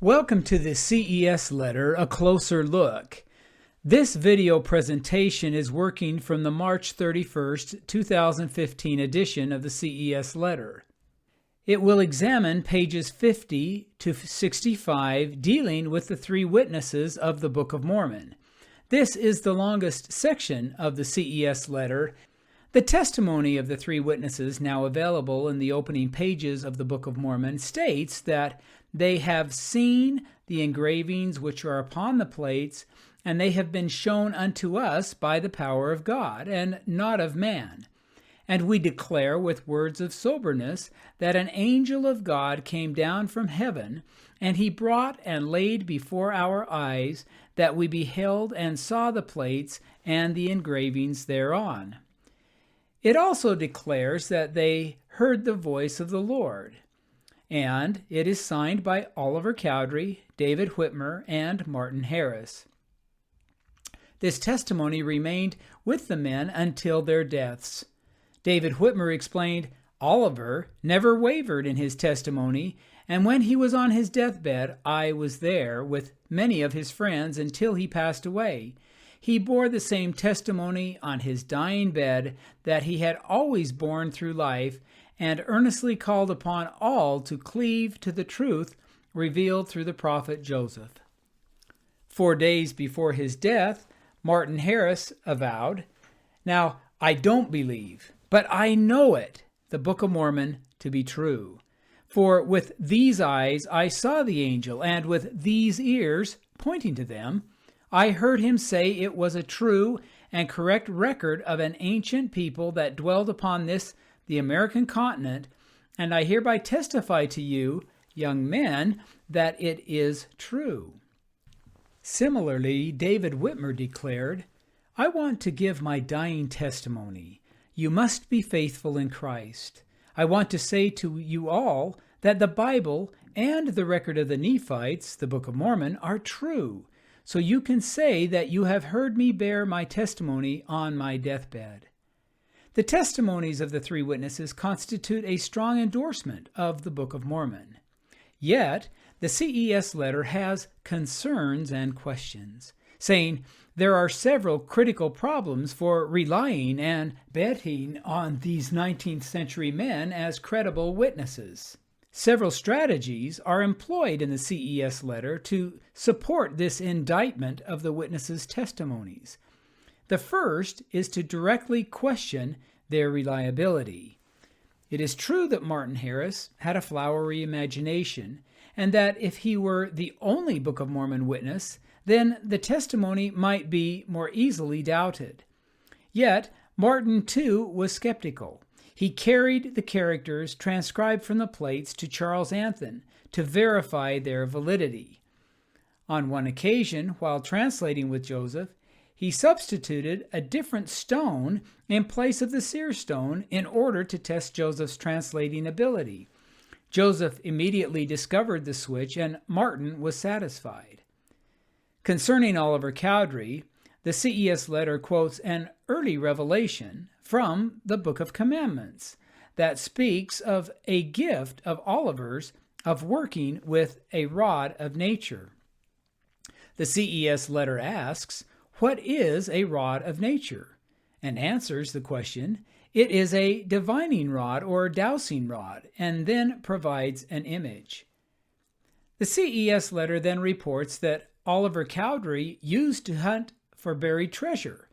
Welcome to the CES letter, A Closer Look. This video presentation is working from the March 31st, 2015 edition of the CES letter. It will examine pages 50 to 65 dealing with the three witnesses of the Book of Mormon. This is the longest section of the CES letter. The testimony of the three witnesses, now available in the opening pages of the Book of Mormon, states that they have seen the engravings which are upon the plates, and they have been shown unto us by the power of God, and not of man. And we declare with words of soberness that an angel of God came down from heaven, and he brought and laid before our eyes, that we beheld and saw the plates and the engravings thereon. It also declares that they heard the voice of the Lord. And it is signed by Oliver Cowdery, David Whitmer, and Martin Harris. This testimony remained with the men until their deaths. David Whitmer explained, Oliver never wavered in his testimony, and when he was on his deathbed, I was there with many of his friends until he passed away. He bore the same testimony on his dying bed that he had always borne through life, and earnestly called upon all to cleave to the truth revealed through the prophet Joseph. 4 days before his death, Martin Harris avowed, Now, I don't believe, but I know it, the Book of Mormon, to be true. For with these eyes I saw the angel, and with these ears, pointing to them, I heard him say it was a true and correct record of an ancient people that dwelled upon this the American continent, and I hereby testify to you, young men, that it is true. Similarly, David Whitmer declared, I want to give my dying testimony. You must be faithful in Christ. I want to say to you all that the Bible and the record of the Nephites, the Book of Mormon, are true, so you can say that you have heard me bear my testimony on my deathbed. The testimonies of the three witnesses constitute a strong endorsement of the Book of Mormon. Yet, the CES letter has concerns and questions, saying there are several critical problems for relying and betting on these 19th century men as credible witnesses. Several strategies are employed in the CES letter to support this indictment of the witnesses' testimonies. The first is to directly question their reliability. It is true that Martin Harris had a flowery imagination, and that if he were the only Book of Mormon witness, then the testimony might be more easily doubted. Yet, Martin too was skeptical. He carried the characters transcribed from the plates to Charles Anthon to verify their validity. On one occasion, while translating with Joseph, he substituted a different stone in place of the seer stone in order to test Joseph's translating ability. Joseph immediately discovered the switch, and Martin was satisfied. Concerning Oliver Cowdery, the CES letter quotes an early revelation from the Book of Commandments that speaks of a gift of Oliver's of working with a rod of nature. The CES letter asks, what is a rod of nature? And answers the question, it is a divining rod or dowsing rod, and then provides an image. The CES letter then reports that Oliver Cowdery used to hunt for buried treasure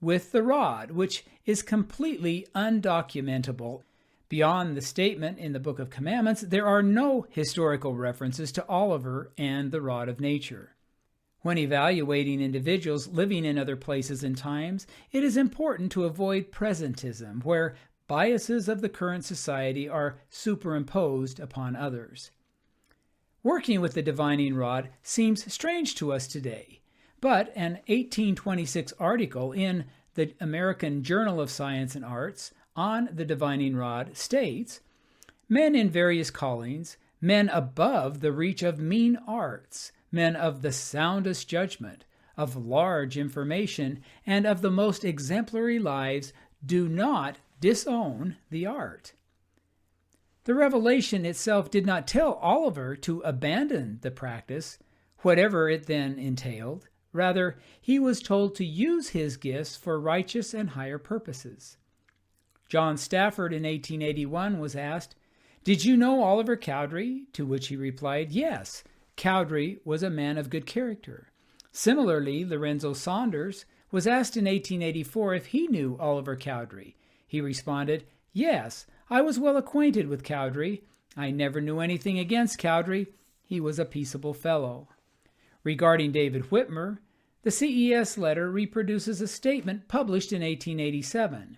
with the rod, which is completely undocumentable. Beyond the statement in the Book of Commandments, there are no historical references to Oliver and the rod of nature. When evaluating individuals living in other places and times, it is important to avoid presentism, where biases of the current society are superimposed upon others. Working with the divining rod seems strange to us today, but an 1826 article in the American Journal of Science and Arts on the divining rod states, men in various callings, men above the reach of mean arts, men of the soundest judgment, of large information, and of the most exemplary lives, do not disown the art. The revelation itself did not tell Oliver to abandon the practice, whatever it then entailed. Rather, he was told to use his gifts for righteous and higher purposes. John Stafford in 1881 was asked, "Did you know Oliver Cowdery?" To which he replied, "Yes, Cowdery was a man of good character." Similarly, LORENZO SAUNDERS was asked in 1884 if he knew Oliver Cowdery. He responded, "Yes, I was well acquainted with Cowdery. I never knew anything against Cowdery. He was a peaceable fellow." Regarding David Whitmer, the CES letter reproduces a statement published in 1887.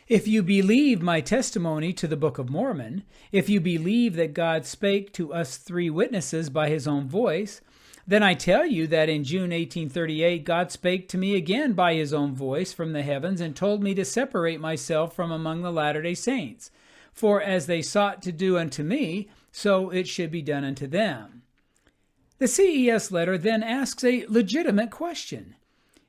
"If you believe my testimony to the Book of Mormon, if you believe that God spake to us three witnesses by his own voice, then I tell you that in June 1838 God spake to me again by his own voice from the heavens and told me to separate myself from among the Latter-day Saints. For as they sought to do unto me, so it should be done unto them." The CES letter then asks a legitimate question.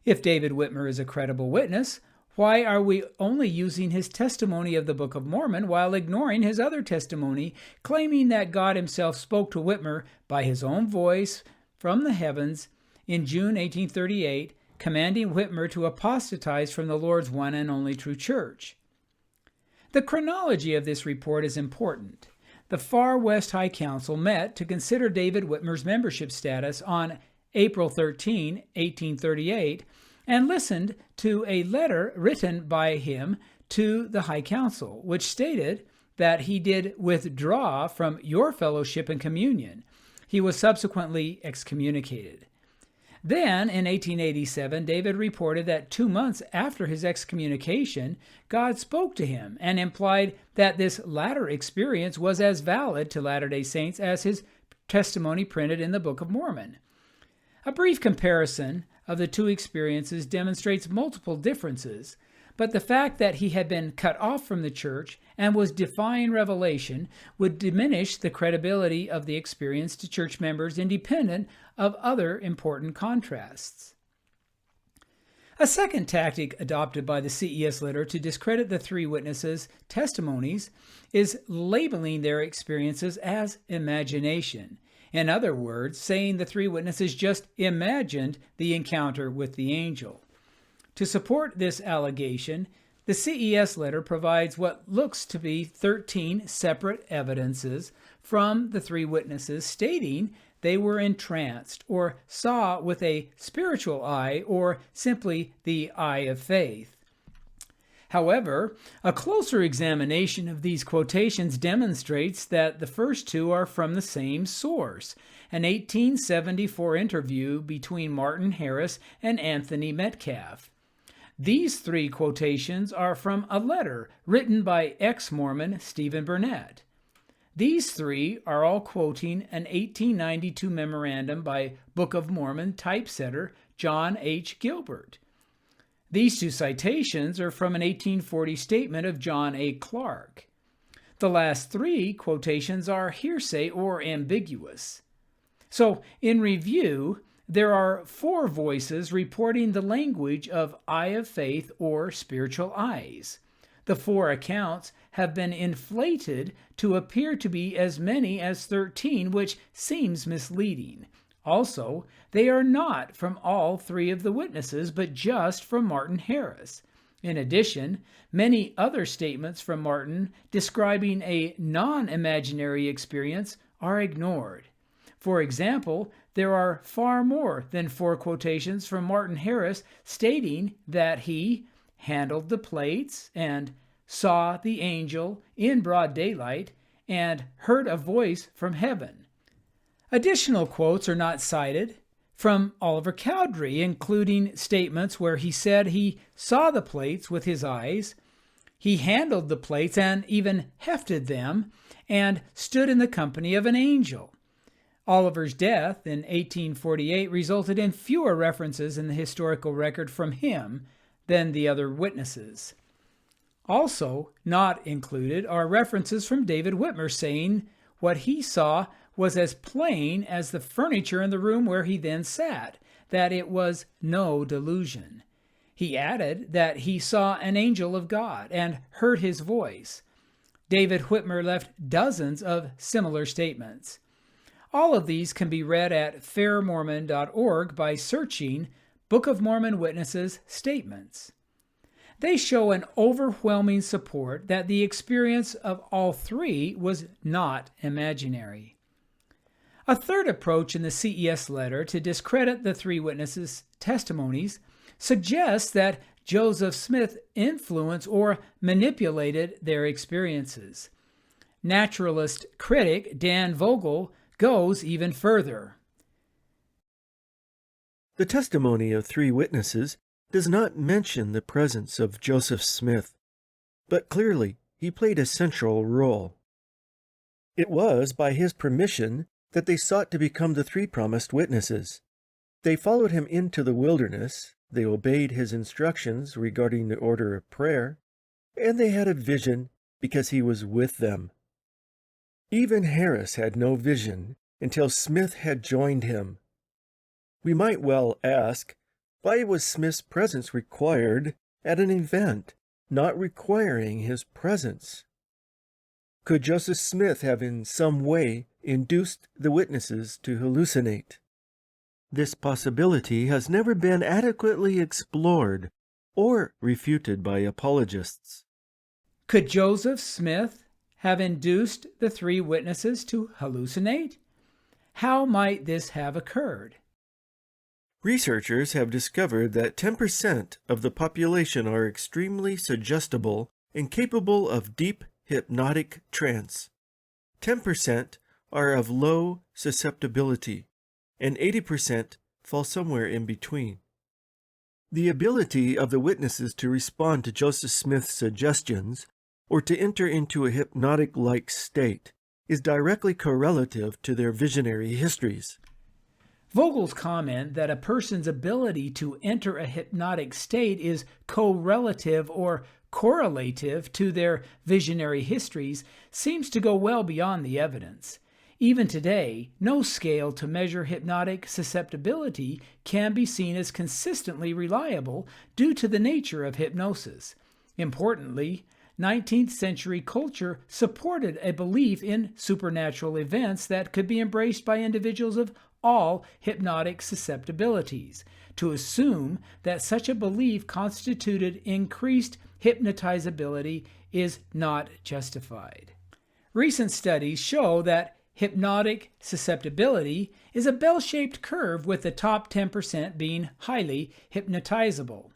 If David Whitmer is a credible witness, why are we only using his testimony of the Book of Mormon while ignoring his other testimony, claiming that God himself spoke to Whitmer by his own voice from the heavens in June 1838, commanding Whitmer to apostatize from the Lord's one and only true church? The chronology of this report is important. The Far West High Council met to consider David Whitmer's membership status on April 13, 1838, and listened to a letter written by him to the High Council, which stated that he did withdraw from your fellowship and communion. He was subsequently excommunicated. Then, in 1887, David reported that 2 months after his excommunication, God spoke to him and implied that this latter experience was as valid to Latter-day Saints as his testimony printed in the Book of Mormon. A brief comparison of the two experiences demonstrates multiple differences, but the fact that he had been cut off from the church and was defying revelation would diminish the credibility of the experience to church members independent of other important contrasts. A second tactic adopted by the CES letter to discredit the three witnesses' testimonies is labeling their experiences as imagination. In other words, saying the three witnesses just imagined the encounter with the angel. To support this allegation, the CES letter provides what looks to be 13 separate evidences from the three witnesses stating they were entranced or saw with a spiritual eye or simply the eye of faith. However, a closer examination of these quotations demonstrates that the first two are from the same source, an 1874 interview between Martin Harris and Anthony Metcalf. These three quotations are from a letter written by ex-Mormon Stephen Burnett. These three are all quoting an 1892 memorandum by Book of Mormon typesetter John H. Gilbert. These two citations are from an 1840 statement of John A. Clark. The last three quotations are hearsay or ambiguous. So, in review, there are 4 voices reporting the language of eye of faith or spiritual eyes. The 4 accounts have been inflated to appear to be as many as 13, which seems misleading. Also, they are not from all 3 of the witnesses, but just from Martin Harris. In addition, many other statements from Martin describing a non-imaginary experience are ignored. For example, there are far more than 4 quotations from Martin Harris stating that he handled the plates and saw the angel in broad daylight and heard a voice from heaven. Additional quotes are not cited from Oliver Cowdery, including statements where he said he saw the plates with his eyes, he handled the plates and even hefted them, and stood in the company of an angel. Oliver's death in 1848 resulted in fewer references in the historical record from him than the other witnesses. Also not included are references from David Whitmer saying what he saw was as plain as the furniture in the room where he then sat, that it was no delusion. He added that he saw an angel of God and heard his voice. David Whitmer left dozens of similar statements. All of these can be read at fairmormon.org by searching Book of Mormon Witnesses Statements. They show an overwhelming support that the experience of all three was not imaginary. A third approach in the CES letter to discredit the three witnesses' testimonies suggests that Joseph Smith influenced or manipulated their experiences. Naturalist critic Dan Vogel goes even further. The testimony of three witnesses does not mention the presence of Joseph Smith, but clearly he played a central role. It was by his permission that they sought to become the three promised witnesses. They followed him into the wilderness, they obeyed his instructions regarding the order of prayer, and they had a vision because he was with them. Even Harris had no vision until Smith had joined him. We might well ask, why was Smith's presence required at an event, not requiring his presence? Could Joseph Smith have in some way induced the witnesses to hallucinate? This possibility has never been adequately explored or refuted by apologists. Could Joseph Smith have induced the three witnesses to hallucinate? How might this have occurred? Researchers have discovered that 10% of the population are extremely suggestible and capable of deep hypnotic trance. 10% are of low susceptibility, and 80% fall somewhere in between. The ability of the witnesses to respond to Joseph Smith's suggestions or to enter into a hypnotic-like state is directly correlative to their visionary histories. Vogel's comment that a person's ability to enter a hypnotic state is correlative or correlative to their visionary histories seems to go well beyond the evidence. Even today, no scale to measure hypnotic susceptibility can be seen as consistently reliable due to the nature of hypnosis. Importantly, 19th century culture supported a belief in supernatural events that could be embraced by individuals of all hypnotic susceptibilities. To assume that such a belief constituted increased hypnotizability is not justified. Recent studies show that hypnotic susceptibility is a bell-shaped curve with the top 10% being highly hypnotizable.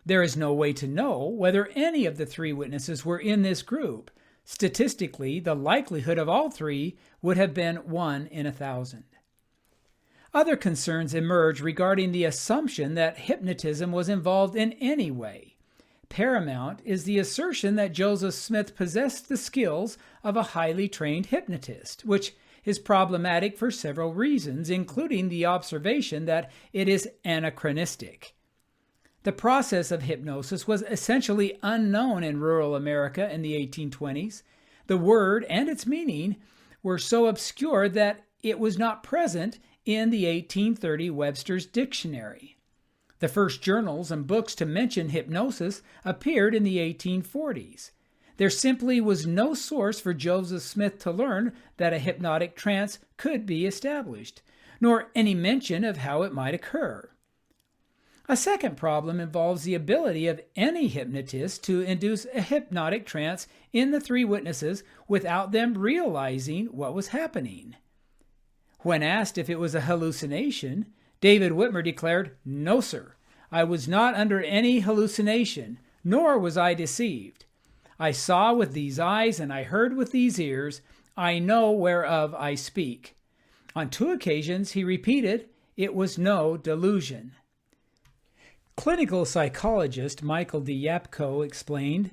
There is no way to know whether any of the three witnesses were in this group. Statistically, the likelihood of all three would have been 1 in 1,000. Other concerns emerge regarding the assumption that hypnotism was involved in any way. Paramount is the assertion that Joseph Smith possessed the skills of a highly trained hypnotist, which is problematic for several reasons, including the observation that it is anachronistic. The process of hypnosis was essentially unknown in rural America in the 1820s. The word and its meaning were so obscure that it was not present in the 1830 Webster's Dictionary. The first journals and books to mention hypnosis appeared in the 1840s. There simply was no source for Joseph Smith to learn that a hypnotic trance could be established, nor any mention of how it might occur. A second problem involves the ability of any hypnotist to induce a hypnotic trance in the three witnesses without them realizing what was happening. When asked if it was a hallucination, David Whitmer declared, "No, sir. I was not under any hallucination, nor was I deceived. I saw with these eyes and I heard with these ears. I know whereof I speak." On 2 occasions, he repeated, "It was no delusion." Clinical psychologist Michael D. Yapko explained,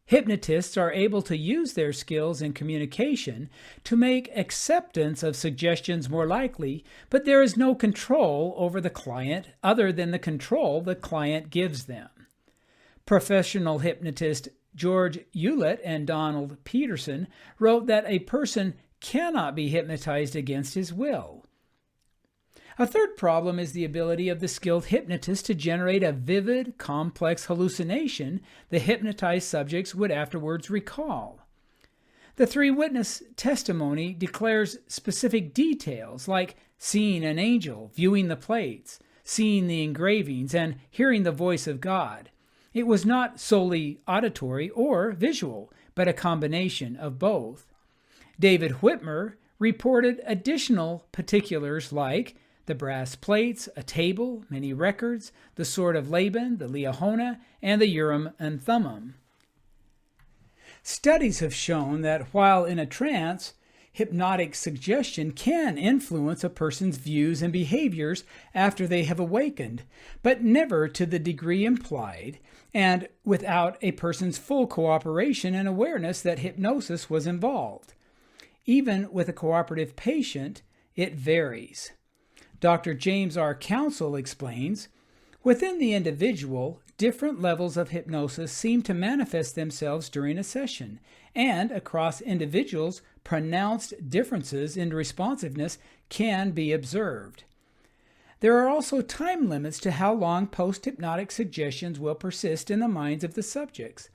"Hypnotists are able to use their skills in communication to make acceptance of suggestions more likely, but there is no control over the client other than the control the client gives them." Professional hypnotist George Hewlett and Donald Peterson wrote that a person cannot be hypnotized against his will. A third problem is the ability of the skilled hypnotist to generate a vivid, complex hallucination the hypnotized subjects would afterwards recall. The three-witness testimony declares specific details like seeing an angel, viewing the plates, seeing the engravings, and hearing the voice of God. It was not solely auditory or visual, but a combination of both. David Whitmer reported additional particulars like the brass plates, a table, many records, the sword of Laban, the Liahona, and the Urim and Thummim. Studies have shown that while in a trance, hypnotic suggestion can influence a person's views and behaviors after they have awakened, but never to the degree implied, and without a person's full cooperation and awareness that hypnosis was involved. Even with a cooperative patient, it varies. Dr. James R. Council explains, within the individual, different levels of hypnosis seem to manifest themselves during a session, and across individuals, pronounced differences in responsiveness can be observed. There are also time limits to how long post-hypnotic suggestions will persist in the minds of the subjects.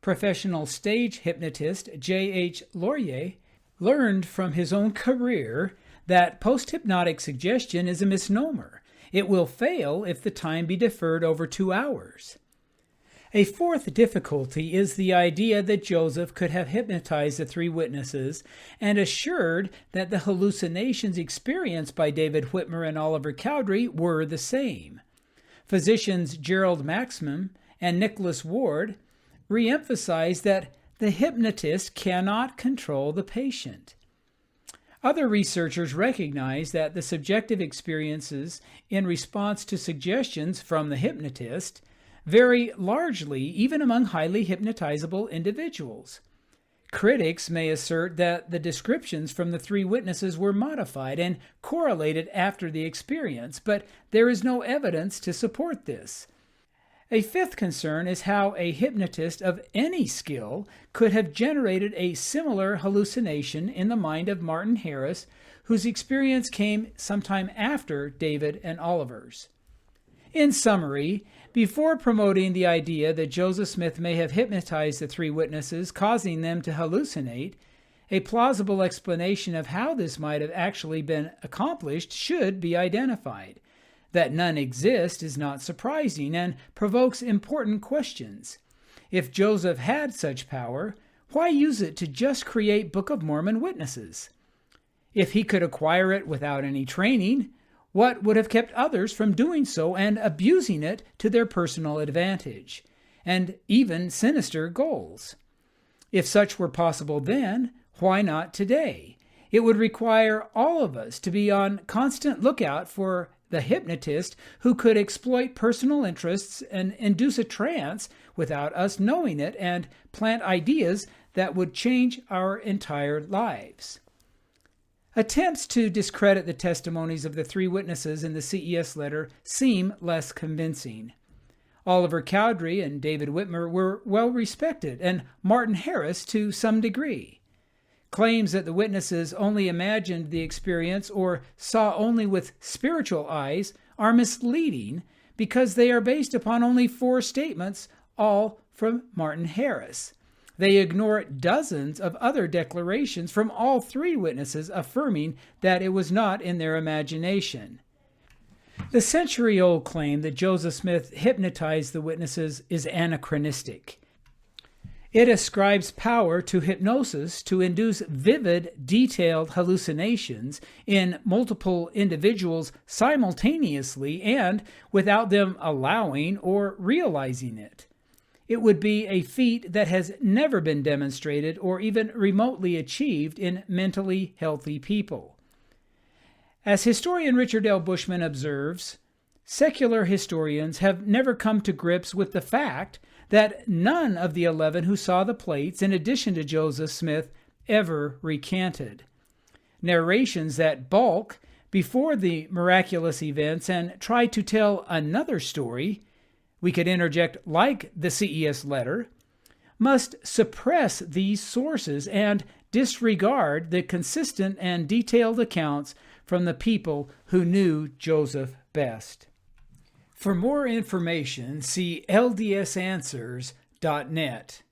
Professional stage hypnotist J.H. Laurier learned from his own career that post-hypnotic suggestion is a misnomer. It will fail if the time be deferred over 2 hours. A fourth difficulty is the idea that Joseph could have hypnotized the three witnesses and assured that the hallucinations experienced by David Whitmer and Oliver Cowdery were the same. Physicians Gerald Maximum and Nicholas Ward re-emphasized that the hypnotist cannot control the patient. Other researchers recognize that the subjective experiences in response to suggestions from the hypnotist vary largely even among highly hypnotizable individuals. Critics may assert that the descriptions from the three witnesses were modified and correlated after the experience, but there is no evidence to support this. A fifth concern is how a hypnotist of any skill could have generated a similar hallucination in the mind of Martin Harris, whose experience came sometime after David and Oliver's. In summary, before promoting the idea that Joseph Smith may have hypnotized the three witnesses, causing them to hallucinate, a plausible explanation of how this might have actually been accomplished should be identified. That none exist is not surprising and provokes important questions. If Joseph had such power, why use it to just create Book of Mormon witnesses? If he could acquire it without any training, what would have kept others from doing so and abusing it to their personal advantage, and even sinister goals? If such were possible then, why not today? It would require all of us to be on constant lookout for the hypnotist who could exploit personal interests and induce a trance without us knowing it and plant ideas that would change our entire lives. Attempts to discredit the testimonies of the three witnesses in the CES letter seem less convincing. Oliver Cowdery and David Whitmer were well respected, and Martin Harris to some degree. Claims that the witnesses only imagined the experience or saw only with spiritual eyes are misleading because they are based upon only 4 statements, all from Martin Harris. They ignore dozens of other declarations from all 3 witnesses affirming that it was not in their imagination. The century-old claim that Joseph Smith hypnotized the witnesses is anachronistic. It ascribes power to hypnosis to induce vivid, detailed hallucinations in multiple individuals simultaneously and without them allowing or realizing it. It would be a feat that has never been demonstrated or even remotely achieved in mentally healthy people. As historian Richard L. Bushman observes, secular historians have never come to grips with the fact that none of the 11 who saw the plates, in addition to Joseph Smith, ever recanted. Narrations that balk before the miraculous events and try to tell another story, we could interject like the CES letter, must suppress these sources and disregard the consistent and detailed accounts from the people who knew Joseph best. For more information, see ldsanswers.net.